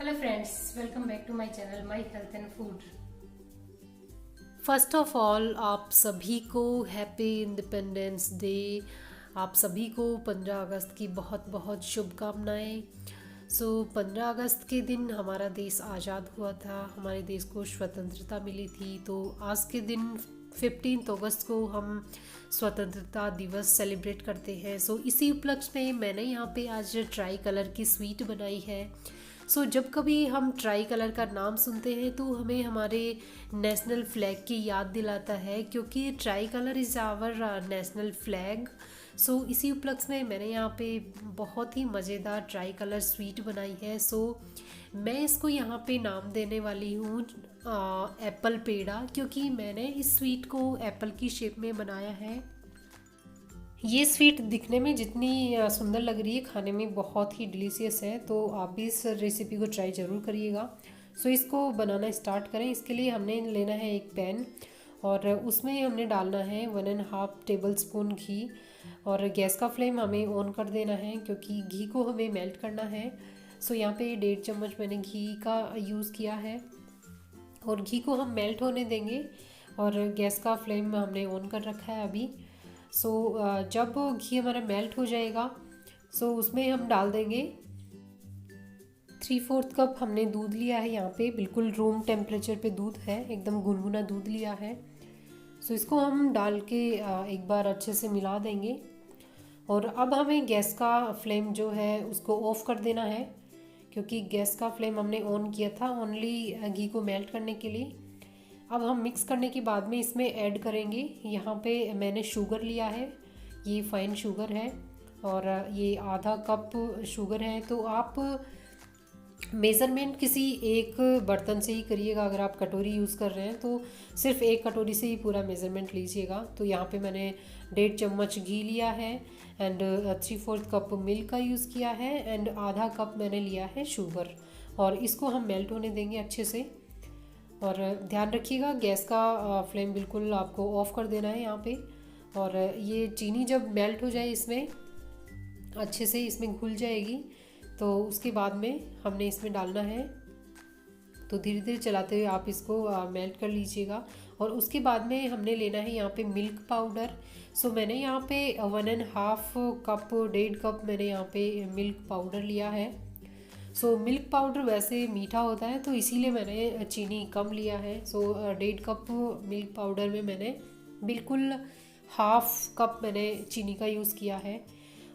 Hello friends, welcome back to my channel my health and food. First of all आप सभी को happy independence day. आप सभी को 15 अगस्त की बहुत बहुत शुभकामनाएं। 15 अगस्त के दिन हमारा देश आज़ाद हुआ था, हमारे देश को स्वतंत्रता मिली थी। तो आज के दिन 15 अगस्त को हम स्वतंत्रता दिवस सेलिब्रेट करते हैं। इसी उपलक्ष्य में मैंने यहाँ पे आज ट्राई कलर की स्वीट बनाई है। जब कभी हम ट्राई कलर का नाम सुनते हैं तो हमें हमारे नेशनल फ्लैग की याद दिलाता है, क्योंकि tricolour is our national flag. इसी उपलक्ष्य में मैंने यहाँ पे बहुत ही मज़ेदार ट्राई कलर स्वीट बनाई है। मैं इसको यहाँ पे नाम देने वाली हूँ एप्पल पेड़ा, क्योंकि मैंने इस स्वीट को एप्पल की शेप में बनाया है। ये स्वीट दिखने में जितनी सुंदर लग रही है, खाने में बहुत ही डिलीशियस है। तो आप भी इस रेसिपी को ट्राई ज़रूर करिएगा। इसको बनाना स्टार्ट करें। इसके लिए हमने लेना है एक पैन, और उसमें हमने डालना है 1.5 टेबल स्पून घी। और गैस का फ्लेम हमें ऑन कर देना है, क्योंकि घी को हमें मेल्ट करना है। यहाँ पे 1.5 चम्मच मैंने घी का यूज़ किया है, और घी को हम मेल्ट होने देंगे। और गैस का फ्लेम हमने ऑन कर रखा है अभी। जब घी हमारा मेल्ट हो जाएगा, उसमें हम डाल देंगे 3/4 कप हमने दूध लिया है। यहाँ पे बिल्कुल रूम टेम्परेचर पे दूध है, एकदम गुनगुना दूध लिया है। इसको हम डाल के एक बार अच्छे से मिला देंगे। और अब हमें गैस का फ्लेम जो है उसको ऑफ कर देना है, क्योंकि गैस का फ्लेम हमने ऑन किया था ओनली घी को मेल्ट करने के लिए। अब हम मिक्स करने के बाद में इसमें ऐड करेंगे, यहाँ पे मैंने शुगर लिया है, ये फाइन शुगर है, और ये आधा कप शुगर है। तो आप मेज़रमेंट किसी एक बर्तन से ही करिएगा। अगर आप कटोरी यूज़ कर रहे हैं तो सिर्फ एक कटोरी से ही पूरा मेज़रमेंट लीजिएगा। तो यहाँ पे मैंने 1.5 चम्मच घी लिया है, एंड 3/4 कप मिल्क का यूज़ किया है, एंड आधा कप मैंने लिया है शुगर। और इसको हम मेल्ट होने देंगे अच्छे से। और ध्यान रखिएगा गैस का फ्लेम बिल्कुल आपको ऑफ़ कर देना है यहाँ पे। और ये चीनी जब मेल्ट हो जाए, इसमें अच्छे से इसमें घुल जाएगी, तो उसके बाद में हमने इसमें डालना है। तो धीरे धीरे चलाते हुए आप इसको मेल्ट कर लीजिएगा। और उसके बाद में हमने लेना है यहाँ पे मिल्क पाउडर। मैंने यहाँ पे 1.5 कप 1.5 कप मैंने यहाँ पे मिल्क पाउडर लिया है। मिल्क पाउडर वैसे मीठा होता है, तो इसीलिए मैंने चीनी कम लिया है। 1.5 कप मिल्क पाउडर में मैंने बिल्कुल हाफ कप मैंने चीनी का यूज़ किया है।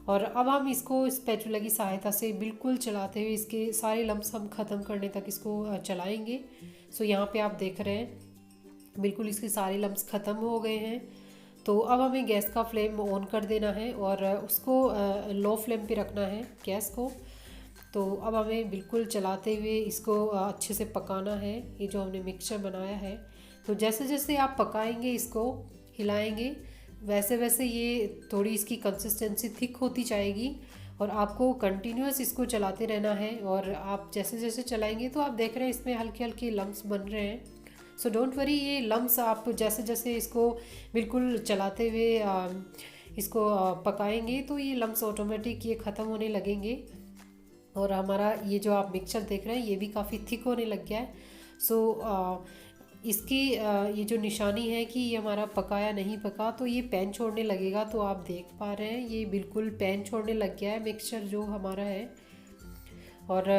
और अब हम इसको स्पैचुला की सहायता से बिल्कुल चलाते हुए इसके सारे लम्स हम ख़त्म करने तक इसको चलाएंगे। यहाँ पे आप देख रहे हैं बिल्कुल इसके सारे लम्स ख़त्म हो गए हैं। तो अब हमें गैस का फ्लेम ऑन कर देना है, और उसको लो फ्लेम पे रखना है गैस को। तो अब हमें बिल्कुल चलाते हुए इसको अच्छे से पकाना है, ये जो हमने मिक्सचर बनाया है। तो जैसे जैसे आप पकाएंगे, इसको हिलाएंगे, वैसे वैसे ये थोड़ी इसकी कंसिस्टेंसी थिक होती जाएगी, और आपको कंटिन्यूअस इसको चलाते रहना है। और आप जैसे जैसे चलाएंगे तो आप देख रहे हैं इसमें हल्के हल्के लम्स बन रहे हैं। डोंट वरी, ये लम्स आप जैसे जैसे इसको बिल्कुल चलाते हुए इसको पकाएंगे तो ये लम्स ऑटोमेटिक ये ख़त्म होने लगेंगे। और हमारा ये जो आप मिक्सचर देख रहे हैं ये भी काफ़ी थिक होने लग गया है। इसकी ये जो निशानी है कि ये हमारा पकाया नहीं पका, तो ये पैन छोड़ने लगेगा। तो आप देख पा रहे हैं ये बिल्कुल पैन छोड़ने लग गया है मिक्सचर जो हमारा है। और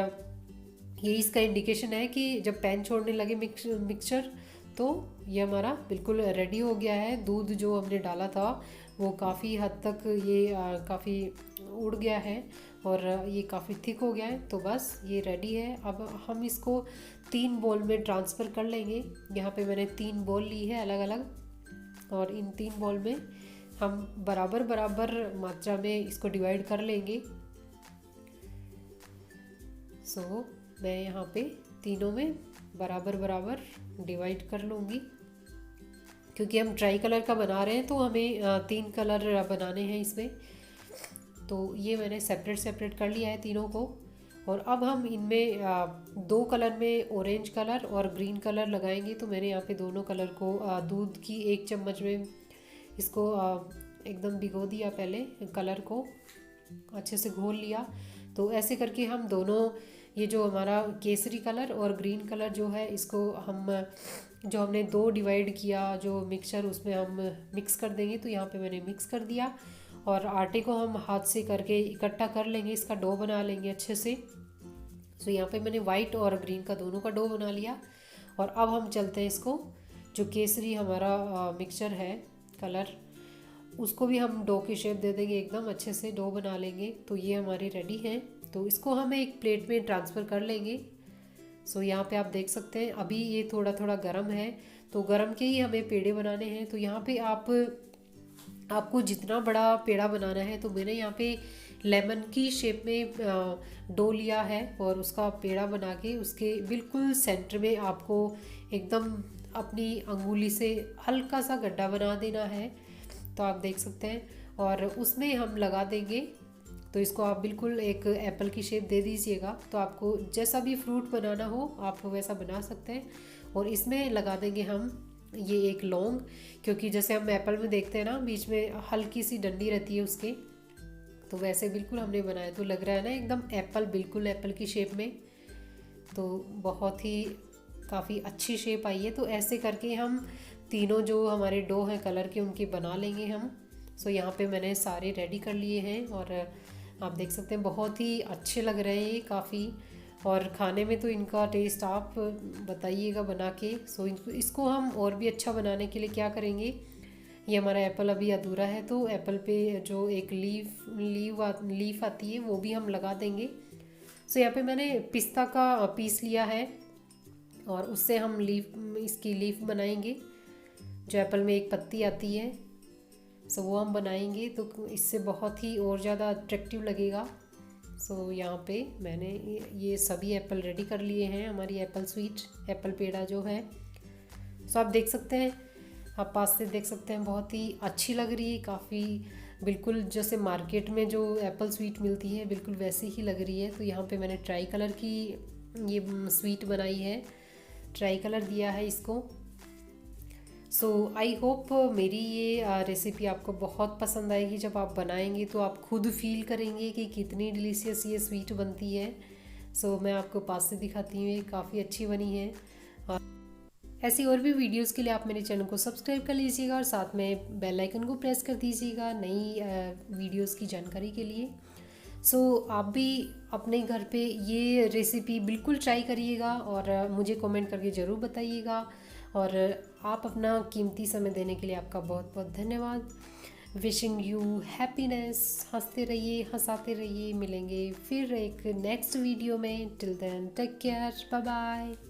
ये इसका इंडिकेशन है कि जब पैन छोड़ने लगे मिक्सचर, तो ये हमारा बिल्कुल रेडी हो गया है। दूध जो हमने डाला था वो काफ़ी हद तक ये काफ़ी उड़ गया है, और ये काफ़ी थिक हो गया है। तो बस ये रेडी है। अब हम इसको 3 बोल में ट्रांसफ़र कर लेंगे। यहाँ पे मैंने 3 बोल ली है अलग अलग, और इन 3 बोल में हम बराबर बराबर मात्रा में इसको डिवाइड कर लेंगे। मैं यहाँ पे तीनों में बराबर बराबर डिवाइड कर लूँगी, क्योंकि हम ट्राई कलर का बना रहे हैं तो हमें 3 कलर बनाने हैं इसमें। तो ये मैंने सेपरेट सेपरेट कर लिया है तीनों को। और अब हम इनमें 2 कलर में ऑरेंज कलर और ग्रीन कलर लगाएंगे। तो मैंने यहाँ पे दोनों कलर को दूध की 1 चम्मच में इसको एकदम भिगो दिया, पहले कलर को अच्छे से घोल लिया। तो ऐसे करके हम दोनों ये जो हमारा केसरी कलर और ग्रीन कलर जो है, इसको हम जो हमने दो डिवाइड किया जो मिक्सचर, उसमें हम मिक्स कर देंगे। तो यहाँ पे मैंने मिक्स कर दिया और आटे को हम हाथ से करके इकट्ठा कर लेंगे, इसका डो बना लेंगे अच्छे से। तो यहाँ पे मैंने वाइट और ग्रीन का दोनों का डो बना लिया। और अब हम चलते हैं इसको, जो केसरी हमारा मिक्सचर है कलर, उसको भी हम डो की शेप दे देंगे, एकदम अच्छे से डो बना लेंगे। तो ये हमारी रेडी है। तो इसको हम एक प्लेट में ट्रांसफ़र कर लेंगे। सो यहाँ पे आप देख सकते हैं अभी ये थोड़ा थोड़ा गर्म है, तो गर्म के ही हमें पेड़े बनाने हैं। तो यहाँ पे आपको जितना बड़ा पेड़ा बनाना है, तो मैंने यहाँ पे लेमन की शेप में डो लिया है और उसका पेड़ा बना के उसके बिल्कुल सेंटर में आपको एकदम अपनी अंगुली से हल्का सा गड्ढा बना देना है। तो आप देख सकते हैं, और उसमें हम लगा देंगे। तो इसको आप बिल्कुल एक एप्पल की शेप दे दीजिएगा। तो आपको जैसा भी फ्रूट बनाना हो आप वैसा बना सकते हैं। और इसमें लगा देंगे हम ये एक लौंग, क्योंकि जैसे हम एप्पल में देखते हैं ना, बीच में हल्की सी डंडी रहती है उसके, तो वैसे बिल्कुल हमने बनाया। तो लग रहा है ना एकदम एप्पल, बिल्कुल एप्पल की शेप में। तो बहुत ही काफ़ी अच्छी शेप आई है। तो ऐसे करके हम तीनों जो हमारे डो हैं कलर के, उनके बना लेंगे हम। सो यहाँ पे मैंने सारे रेडी कर लिए हैं और आप देख सकते हैं बहुत ही अच्छे लग रहे हैं ये काफ़ी। और खाने में तो इनका टेस्ट आप बताइएगा बना के। सो इसको हम और भी अच्छा बनाने के लिए क्या करेंगे, ये हमारा एप्पल अभी अधूरा है, तो एप्पल पे जो एक लीफ आती है वो भी हम लगा देंगे। सो यहाँ पे मैंने पिस्ता का पीस लिया है और उससे हम इसकी लीफ बनाएंगे। जो एप्पल में एक पत्ती आती है, सो वो हम बनाएंगे, तो इससे बहुत ही और ज़्यादा अट्रैक्टिव लगेगा। सो यहाँ पे मैंने ये सभी एप्पल रेडी कर लिए हैं, हमारी एप्पल स्वीट, एप्पल पेड़ा जो है। सो आप देख सकते हैं, आप पास से देख सकते हैं, बहुत ही अच्छी लग रही है, काफ़ी बिल्कुल जैसे मार्केट में जो एप्पल स्वीट मिलती है बिल्कुल वैसी ही लग रही है। तो यहाँ पे मैंने ट्राई कलर की ये स्वीट बनाई है, ट्राई कलर दिया है इसको। सो आई होप मेरी ये रेसिपी आपको बहुत पसंद आएगी। जब आप बनाएंगे तो आप खुद फील करेंगे कि कितनी डिलीशियस ये स्वीट बनती है। सो मैं आपको पास से दिखाती हूँ, ये काफ़ी अच्छी बनी है। ऐसी और भी वीडियोस के लिए आप मेरे चैनल को सब्सक्राइब कर लीजिएगा और साथ में बेल आइकन को प्रेस कर दीजिएगा नई वीडियोस की जानकारी के लिए। सो आप भी अपने घर पे ये रेसिपी बिल्कुल ट्राई करिएगा और मुझे कमेंट करके ज़रूर बताइएगा। और आप अपना कीमती समय देने के लिए आपका बहुत बहुत धन्यवाद। विशिंग यू हैप्पीनेस, हंसते रहिए, हंसाते रहिए। मिलेंगे फिर एक नेक्स्ट वीडियो में। Till then take care, bye bye.